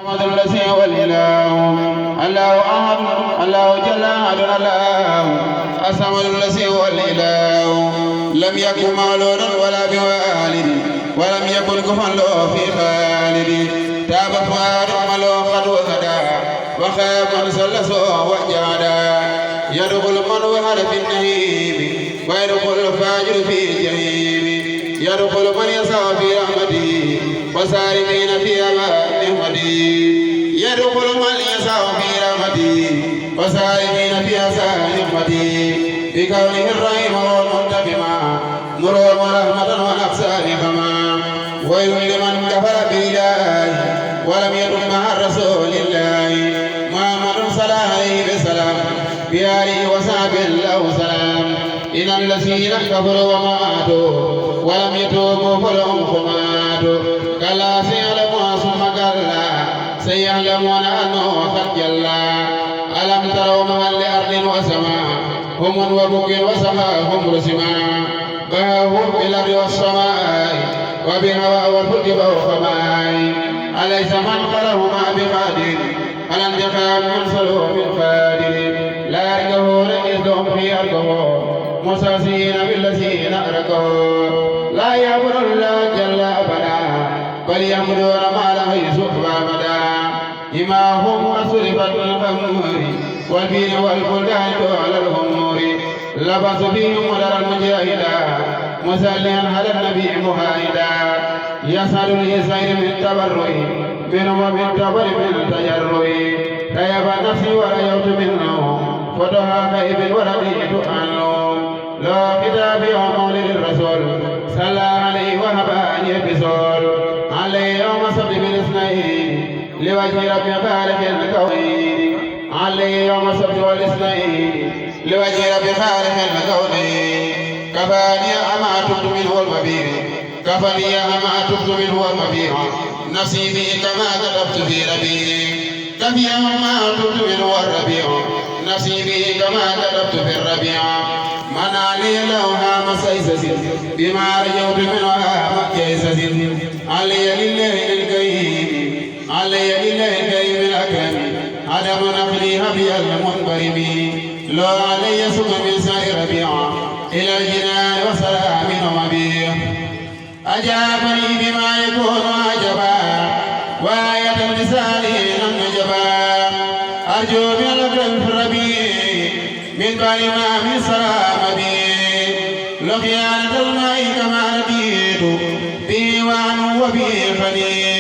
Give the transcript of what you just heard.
محمد الذي هو الإله الله أحد الله جل الله الصمد الذي هو الإله لم يكن مولودا ولا بوالد ولم يكن كفوا له في خالد تاب فؤاد ملو قد وهدى وخاب من سلسه وجادا يدخل من وهد في النعيم ويدخل الفاجر في الجحيم يدخل من يسعى في رحمته وسارقين في أمان نعمته يدخل من يسعى في رحمته وسارقين في أسان نعمته بكونه الرحيم والمنتقم مرور ورحمة ونفسان فما ويل لمن كفر بالله ولم يكن مع الرسول الله محمد صلى الله عليه وسلم بآله وصحبه الله سلام إن الذين كفروا وماتوا ولم يتوبوا فلهم خماد كلا سيعلمون ثم كلا سيعلمون أنه قد جلا ألم تروا من لأرض وسماء هم وبك وسماء هم رسما بهوا بالأرض والسماء وبهواء والفلك فوق ماء أليس من خلقهما بقادر على انتقام من صلوب القادر لا يركبون إذهم في أرضهم مساسين بالذين أركوا لا يعبد الله جل أبدا بل يعبدون ما لا يسوء أبدا إماهم أسرفت الخمر والبين والبلدان على الخمور لبس فيهم مدر المجاهدا مسليا على النبي مهايدا يسأل الإسرائيل من تبرع منهم ومن تبر من تجرع تيب نفسي ورأيت منهم فتها خيب ورضيت عنه لا كتاب يوم للرسول صلى عليه وهباني بسول عليه يوم سبت بالاثنين لوجه رب خالق الكونين عليه يوم السبت والاثنين لوجه رب خالق الكونين كفاني أما تبت منه المبيع كفاني أما تبت منه المبيع نصيبي كما كتبت في ربيعي كفي أما تبت منه الربيع نصيبي كما كتبت في الربيع من علي لوها مسيسس بما رجوت منها مكيسس علي لله الكريم علي لله الكريم الأكرم عدم نقلي هبي المنبرم لو علي سم من سائر ربيع إلى الجنان وسلام ومبيع أجابني بما يكون عجبا وآية لسانه النجبا أرجو بالأكرم في الربيع من بعد ما من سلام بي لقيانة الماء كما رديت به وعنه وبه خليل